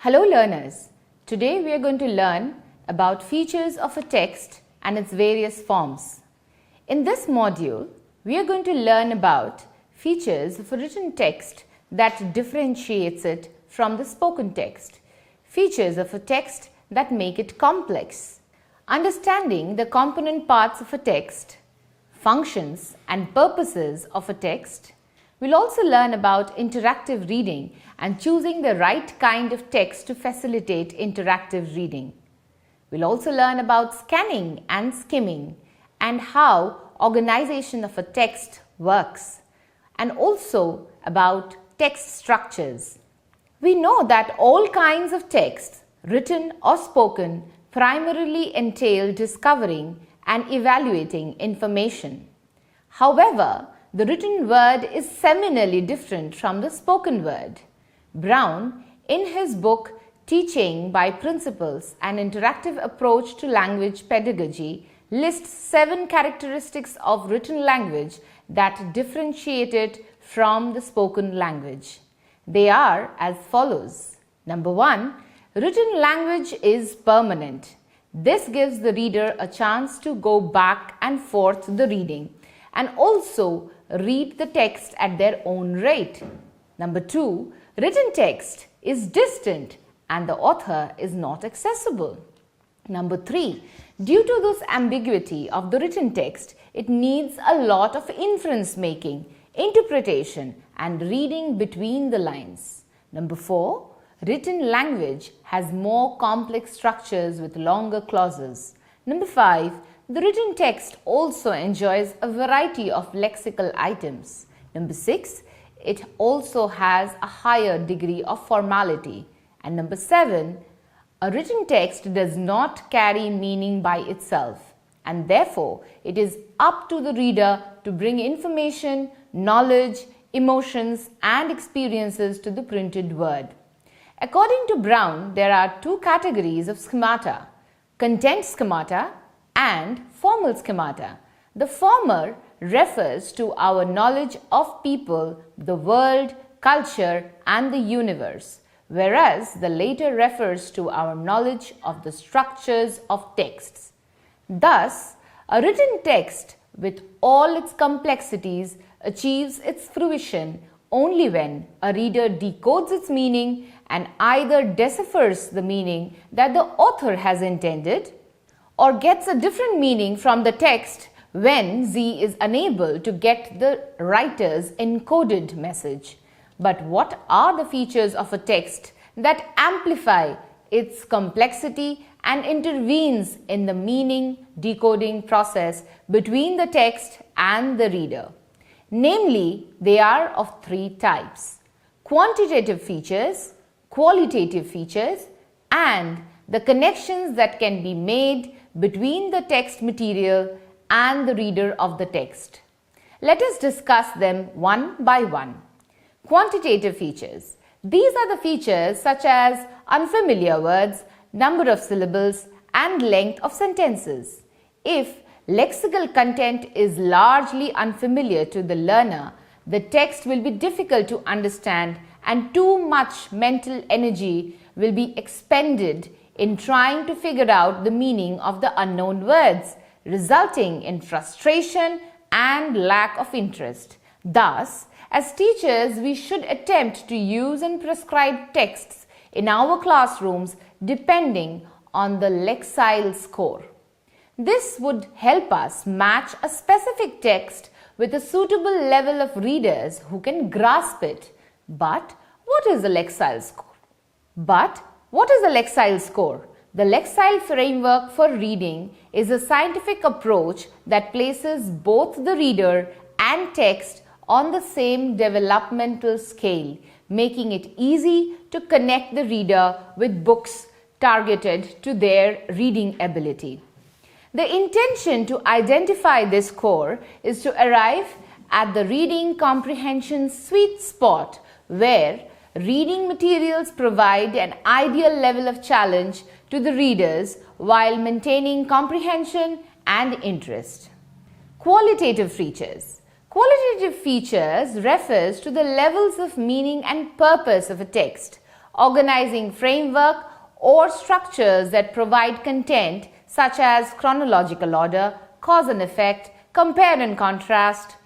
Hello learners, today we are going to learn about features of a text and its various forms. In this module, we are going to learn about features of a written text that differentiates it from the spoken text, features of a text that make it complex, understanding the component parts of a text, functions and purposes of a text. We'll also learn about interactive reading and choosing the right kind of text to facilitate interactive reading. We'll also learn about scanning and skimming and how organization of a text works, and also about text structures. We know that all kinds of texts, written or spoken, primarily entail discovering and evaluating information. However, the written word is seminally different from the spoken word. Brown, in his book Teaching by Principles: An Interactive Approach to Language Pedagogy, lists 7 characteristics of written language that differentiate it from the spoken language. They are as follows. Number 1, written language is permanent. This gives the reader a chance to go back and forth the reading and also read the text at their own rate. Number 2, written text is distant and the author is not accessible. Number 3, due to this ambiguity of the written text, it needs a lot of inference making, interpretation and reading between the lines. Number 4, written language has more complex structures with longer clauses. Number 5, the written text also enjoys a variety of lexical items. Number 6, it also has a higher degree of formality. And number 7, a written text does not carry meaning by itself, and therefore it is up to the reader to bring information, knowledge, emotions and experiences to the printed word. According to Brown, there are 2 categories of schemata: content schemata and formal schemata. The former refers to our knowledge of people, the world, culture and the universe, whereas the later refers to our knowledge of the structures of texts. Thus, a written text with all its complexities achieves its fruition only when a reader decodes its meaning and either deciphers the meaning that the author has intended or gets a different meaning from the text when Z is unable to get the writer's encoded message. But what are the features of a text that amplify its complexity and intervenes in the meaning decoding process between the text and the reader? Namely, they are of 3 types: quantitative features, qualitative features, and the connections that can be made between the text material and the reader of the text. Let us discuss them one by one. Quantitative features. These are the features such as unfamiliar words, number of syllables, and length of sentences. If lexical content is largely unfamiliar to the learner, the text will be difficult to understand and too much mental energy will be expended in trying to figure out the meaning of the unknown words, resulting in frustration and lack of interest. Thus, as teachers, we should attempt to use and prescribe texts in our classrooms depending on the Lexile score. This would help us match a specific text with a suitable level of readers who can grasp it. But what is the Lexile score? The Lexile framework for reading is a scientific approach that places both the reader and text on the same developmental scale, making it easy to connect the reader with books targeted to their reading ability. The intention to identify this score is to arrive at the reading comprehension sweet spot where reading materials provide an ideal level of challenge to the readers while maintaining comprehension and interest. Qualitative features. Qualitative features refers to the levels of meaning and purpose of a text organizing framework, or structures that provide content such as chronological order, cause and effect, compare and contrast,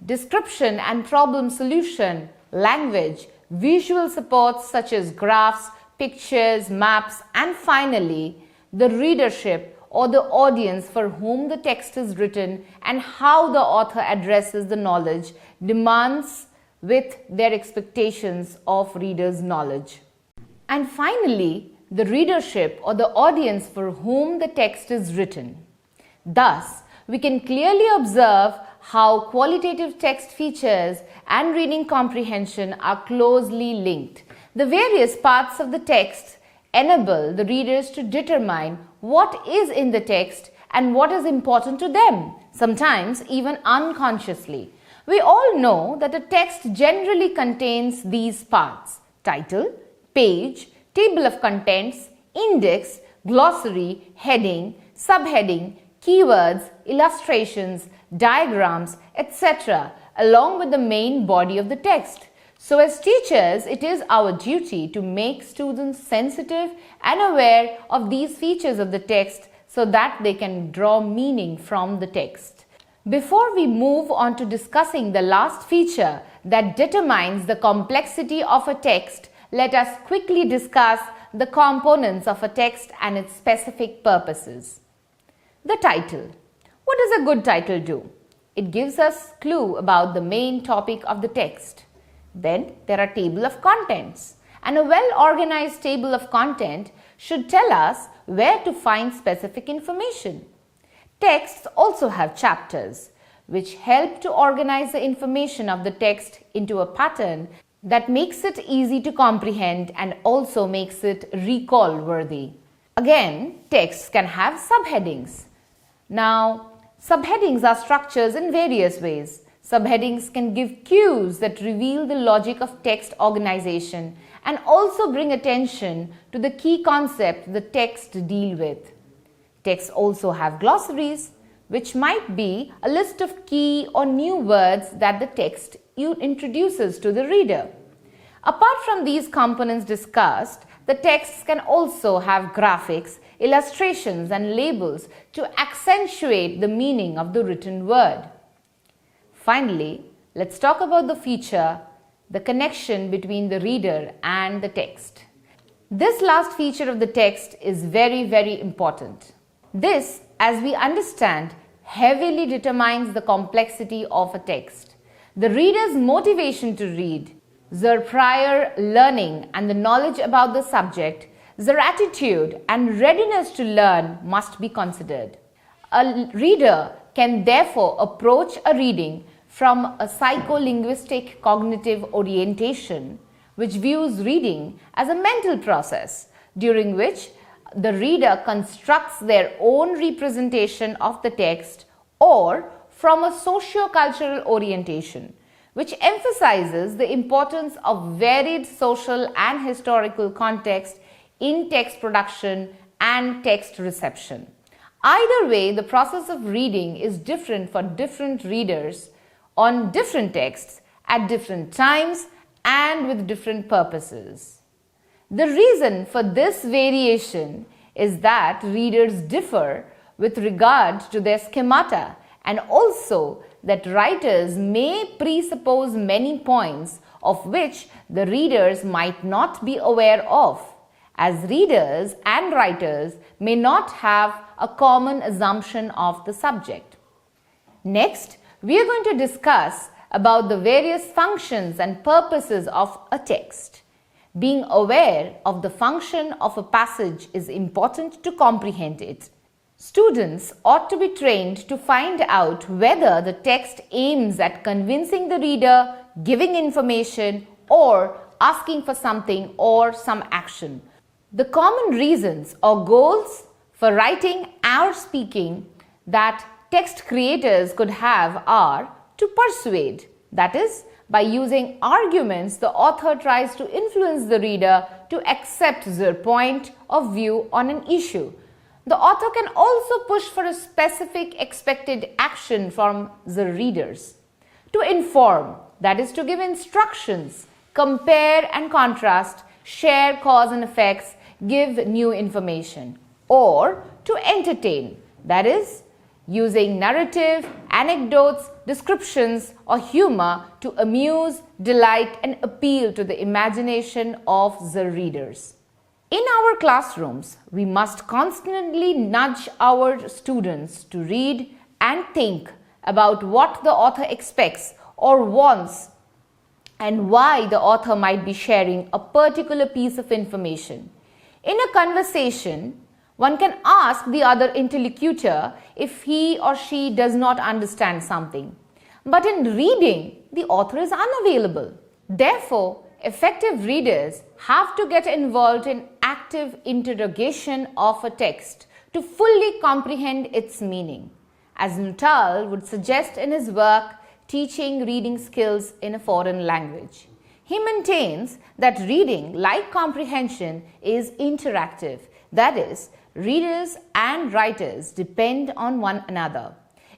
description and problem solution, language, visual supports such as graphs, pictures, maps, and finally, the readership or the audience for whom the text is written and how the author addresses the knowledge demands with their expectations of readers' knowledge. And finally, the readership or the audience for whom the text is written. Thus, we can clearly observe how qualitative text features and reading comprehension are closely linked. The various parts of the text enable the readers to determine what is in the text and what is important to them, sometimes even unconsciously. We all know that a text generally contains these parts: title, page, table of contents, index, glossary, heading, subheading, keywords, illustrations, diagrams, etc., along with the main body of the text. So as teachers, it is our duty to make students sensitive and aware of these features of the text so that they can draw meaning from the text. Before we move on to discussing the last feature that determines the complexity of a text, let us quickly discuss the components of a text and its specific purposes. The title. What does a good title do? It gives us a clue about the main topic of the text. Then there are table of contents, and a well-organized table of content should tell us where to find specific information. Texts also have chapters, which help to organize the information of the text into a pattern that makes it easy to comprehend and also makes it recall-worthy. Again, texts can have subheadings. Now, subheadings are structures in various ways. Subheadings can give cues that reveal the logic of text organization and also bring attention to the key concept the text deals with. Texts also have glossaries, which might be a list of key or new words that the text introduces to the reader. Apart from these components discussed, the texts can also have graphics, illustrations, and labels to accentuate the meaning of the written word. Finally, let's talk about the feature, the connection between the reader and the text. This last feature of the text is very, very important. This, as we understand, heavily determines the complexity of a text. The reader's motivation to read, their prior learning and the knowledge about the subject, their attitude and readiness to learn must be considered. A reader can therefore approach a reading from a psycholinguistic cognitive orientation, which views reading as a mental process during which the reader constructs their own representation of the text, or from a socio-cultural orientation, which emphasizes the importance of varied social and historical context in text production and text reception. Either way, the process of reading is different for different readers on different texts at different times and with different purposes. The reason for this variation is that readers differ with regard to their schemata, and also that writers may presuppose many points of which the readers might not be aware of, as readers and writers may not have a common assumption of the subject. Next, we are going to discuss about the various functions and purposes of a text. Being aware of the function of a passage is important to comprehend it. Students ought to be trained to find out whether the text aims at convincing the reader, giving information, or asking for something or some action. The common reasons or goals for writing or speaking that text creators could have are to persuade, that is, by using arguments, the author tries to influence the reader to accept their point of view on an issue. The author can also push for a specific expected action from the readers. To inform, that is to give instructions, compare and contrast, share cause and effects, give new information, or to entertain, that is, using narrative, anecdotes, descriptions, or humor to amuse, delight, and appeal to the imagination of the readers. In our classrooms, we must constantly nudge our students to read and think about what the author expects or wants and why the author might be sharing a particular piece of information. In a conversation, one can ask the other interlocutor if he or she does not understand something. But in reading, the author is unavailable. Therefore, effective readers have to get involved in active interrogation of a text to fully comprehend its meaning, as Nuttall would suggest in his work Teaching Reading Skills in a Foreign Language. He maintains that reading, like comprehension, is interactive. That is, readers and writers depend on one another.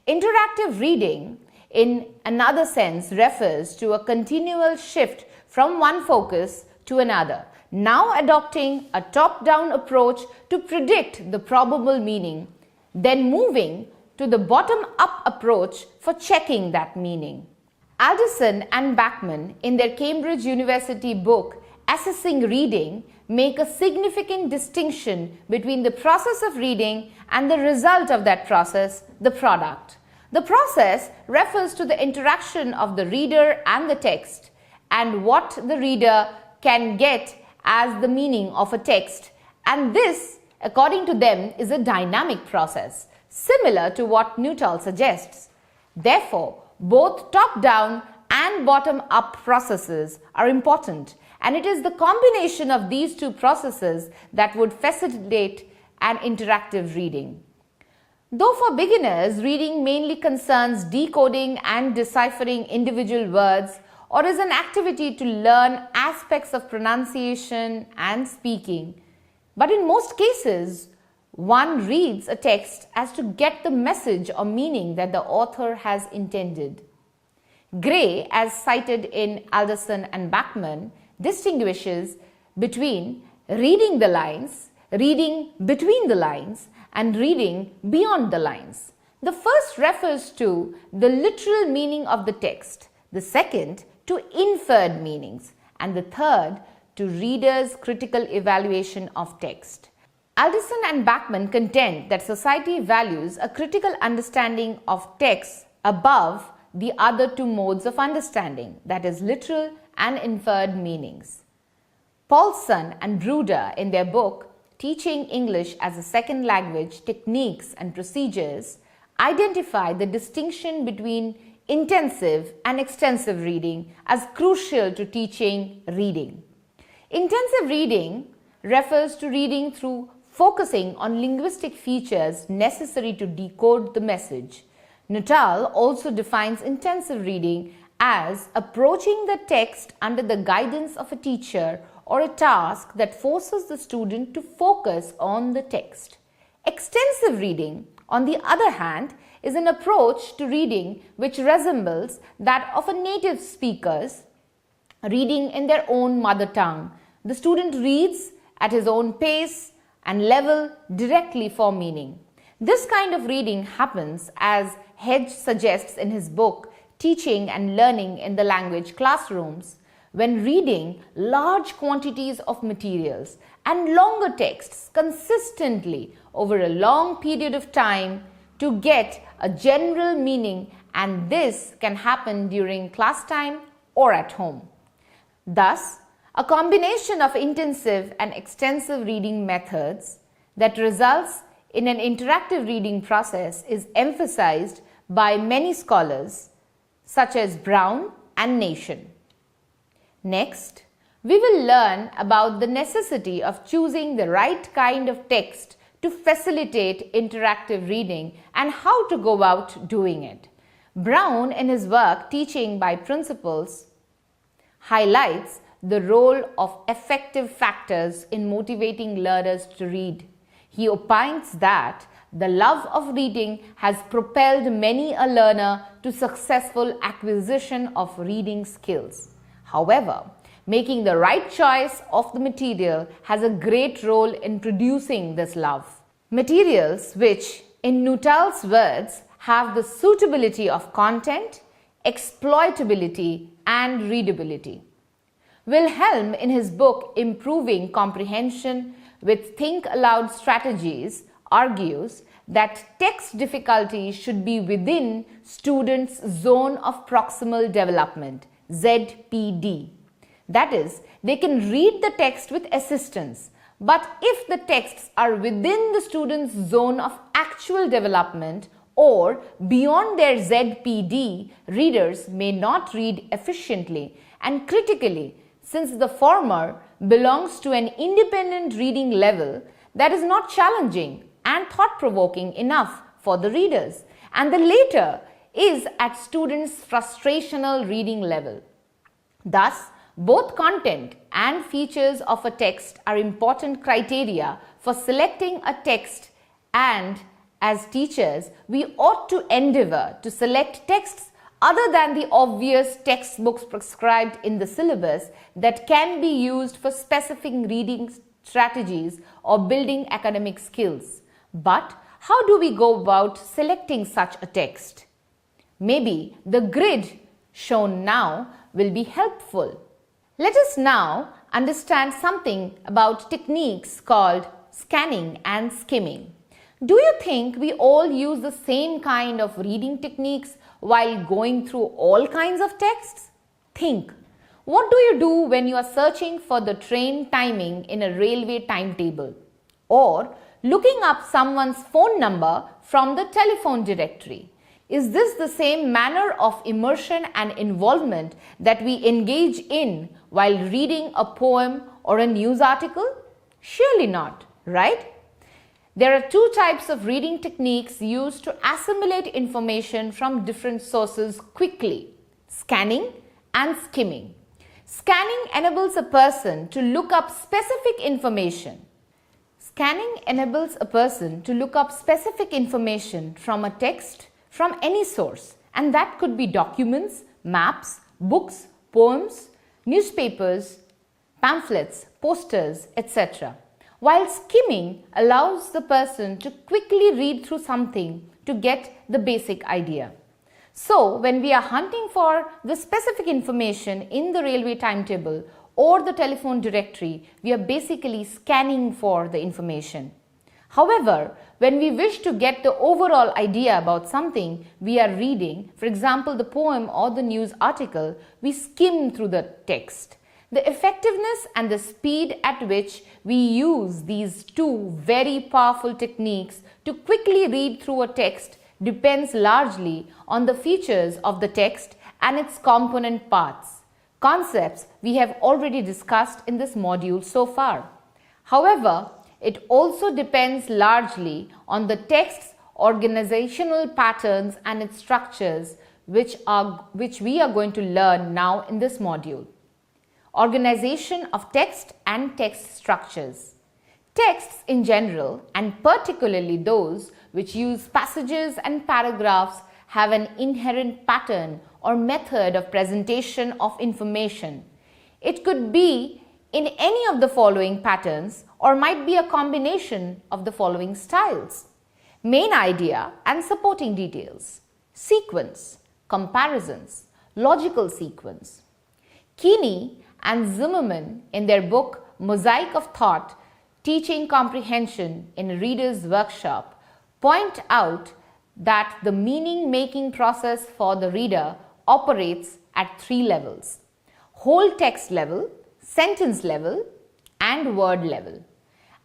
Interactive reading, in another sense, refers to a continual shift from one focus to another, now adopting a top-down approach to predict the probable meaning, then moving to the bottom-up approach for checking that meaning. Alderson and Bachman, in their Cambridge University book Assessing Reading, make a significant distinction between the process of reading and the result of that process, the product. The process refers to the interaction of the reader and the text, and what the reader can get as the meaning of a text, and this, according to them, is a dynamic process, similar to what Nuttall suggests. Therefore, both top-down and bottom-up processes are important, and it is the combination of these two processes that would facilitate an interactive reading. Though for beginners, reading mainly concerns decoding and deciphering individual words, or is an activity to learn aspects of pronunciation and speaking, but in most cases, one reads a text as to get the message or meaning that the author has intended. Gray, as cited in Alderson and Bachman, distinguishes between reading the lines, reading between the lines, and reading beyond the lines. The first refers to the literal meaning of the text, the second to inferred meanings, and the third to readers' critical evaluation of text. Alderson and Bachman contend that society values a critical understanding of text above the other two modes of understanding, that is, literal and inferred meanings. Paulson and Bruder, in their book Teaching English as a Second Language, Techniques and Procedures, identify the distinction between intensive and extensive reading as crucial to teaching reading. Intensive reading refers to reading through focusing on linguistic features necessary to decode the message. Nuttall also defines intensive reading as approaching the text under the guidance of a teacher or a task that forces the student to focus on the text. Extensive reading, on the other hand, is an approach to reading which resembles that of a native speaker's reading in their own mother tongue. The student reads at his own pace and level directly for meaning. This kind of reading happens, as Hedge suggests in his book Teaching and Learning in the Language Classrooms, when reading large quantities of materials and longer texts consistently over a long period of time to get a general meaning, and this can happen during class time or at home. Thus, a combination of intensive and extensive reading methods that results in an interactive reading process is emphasized by many scholars such as Brown and Nation. Next, we will learn about the necessity of choosing the right kind of text to facilitate interactive reading and how to go about doing it. Brown, in his work Teaching by Principles, highlights the role of affective factors in motivating learners to read. He opines that the love of reading has propelled many a learner to successful acquisition of reading skills. However, Making the right choice of the material has a great role in producing this love. Materials which, in Nuttall's words, have the suitability of content, exploitability and readability. Wilhelm, in his book Improving Comprehension with Think Aloud Strategies, argues that text difficulty should be within students' zone of proximal development, ZPD. That is, they can read the text with assistance, but if the texts are within the student's zone of actual development or beyond their ZPD, readers may not read efficiently and critically, since the former belongs to an independent reading level that is not challenging and thought-provoking enough for the readers, and the later is at students' frustrational reading level. Thus, both content and features of a text are important criteria for selecting a text, and as teachers, we ought to endeavor to select texts other than the obvious textbooks prescribed in the syllabus that can be used for specific reading strategies or building academic skills. But how do we go about selecting such a text? Maybe the grid shown now will be helpful. Let us now understand something about techniques called scanning and skimming. Do you think we all use the same kind of reading techniques while going through all kinds of texts? Think, what do you do when you are searching for the train timing in a railway timetable? Or looking up someone's phone number from the telephone directory? Is this the same manner of immersion and involvement that we engage in while reading a poem or a news article? Surely not, right? There are two types of reading techniques used to assimilate information from different sources quickly: scanning and skimming. Scanning enables a person to look up specific information. Scanning enables a person to look up specific information from a text from any source, and that could be documents, maps, books, poems, newspapers, pamphlets, posters, etc. While skimming allows the person to quickly read through something to get the basic idea. So, when we are hunting for the specific information in the railway timetable or the telephone directory, we are basically scanning for the information. However, when we wish to get the overall idea about something we are reading, for example the poem or the news article, we skim through the text. The effectiveness and the speed at which we use these two very powerful techniques to quickly read through a text depends largely on the features of the text and its component parts, concepts we have already discussed in this module so far. However, it also depends largely on the text's organizational patterns and its structures, which we are going to learn now in this module. Organization of text and text structures. Texts in general, and particularly those which use passages and paragraphs, have an inherent pattern or method of presentation of information. It could be in any of the following patterns or might be a combination of the following styles: main idea and supporting details, sequence, comparisons, logical sequence. Keeney and Zimmerman, in their book Mosaic of Thought, Teaching Comprehension in a Reader's Workshop, point out that the meaning-making process for the reader operates at three levels: whole text level, sentence level, and word level.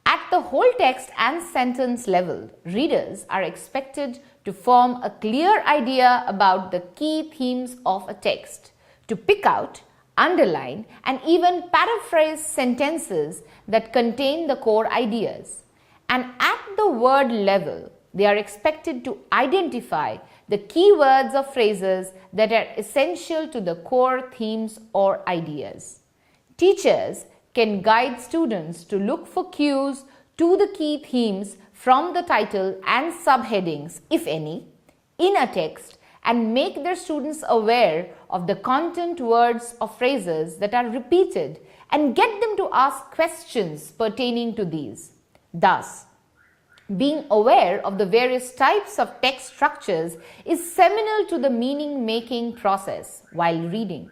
At the whole text and sentence level, readers are expected to form a clear idea about the key themes of a text, to pick out, underline, and even paraphrase sentences that contain the core ideas. And at the word level, they are expected to identify the key words or phrases that are essential to the core themes or ideas. Teachers can guide students to look for cues to the key themes from the title and subheadings, if any, in a text, and make their students aware of the content, words or phrases that are repeated and get them to ask questions pertaining to these. Thus, being aware of the various types of text structures is seminal to the meaning-making process while reading.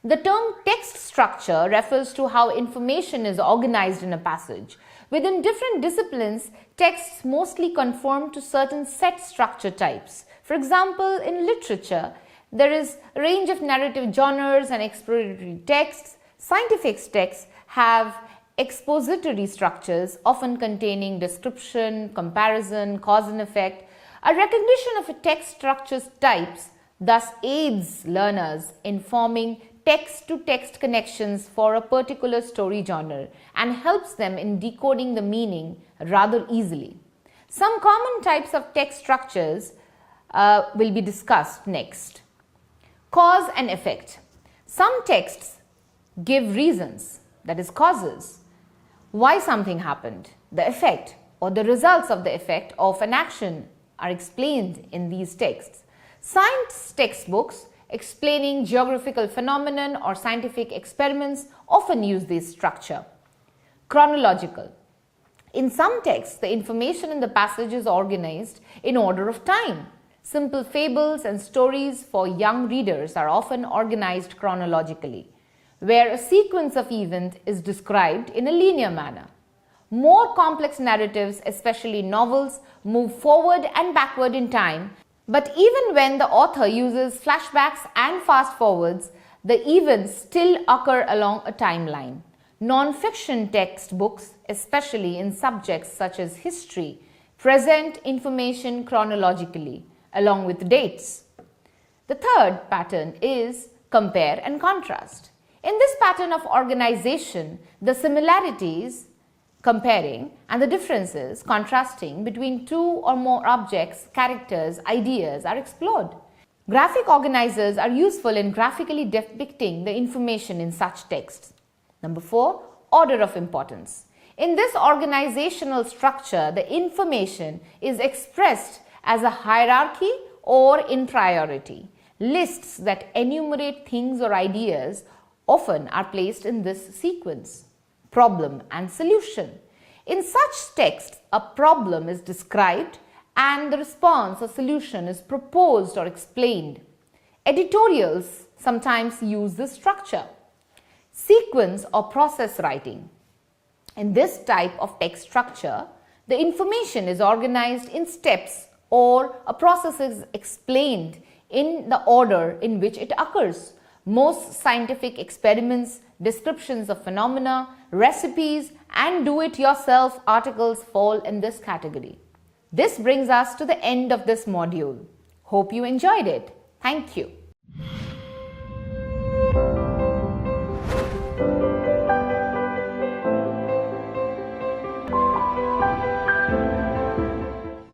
The term text structure refers to how information is organized in a passage. Within different disciplines, texts mostly conform to certain set structure types. For example, in literature, there is a range of narrative genres and exploratory texts. Scientific texts have expository structures, often containing description, comparison, cause and effect. A recognition of a text structure's types thus aids learners in forming text-to-text connections for a particular story genre and helps them in decoding the meaning rather easily. Some common types of text structures will be discussed next. Cause and effect. Some texts give reasons, that is causes, why something happened. The effect or the results of the effect of an action are explained in these texts. Science textbooks explaining geographical phenomenon or scientific experiments often use this structure. Chronological. In some texts, the information in the passage is organized in order of time. Simple fables and stories for young readers are often organized chronologically, where a sequence of events is described in a linear manner. More complex narratives, especially novels, move forward and backward in time, but even when the author uses flashbacks and fast forwards, the events still occur along a timeline. Non-fiction textbooks, especially in subjects such as history, present information chronologically, along with dates. The third pattern is compare and contrast. In this pattern of organization, the similarities, comparing, and the differences, contrasting between two or more objects, characters, ideas are explored. Graphic organizers are useful in graphically depicting the information in such texts. Number 4, order of importance. In this organizational structure, the information is expressed as a hierarchy or in priority. Lists that enumerate things or ideas often are placed in this sequence. Problem and solution. In such texts, a problem is described and the response or solution is proposed or explained. Editorials sometimes use this structure. Sequence or process writing. In this type of text structure, the information is organized in steps or a process is explained in the order in which it occurs. Most scientific experiments, descriptions of phenomena, recipes, and do-it-yourself articles fall in this category. This brings us to the end of this module. Hope you enjoyed it. Thank you.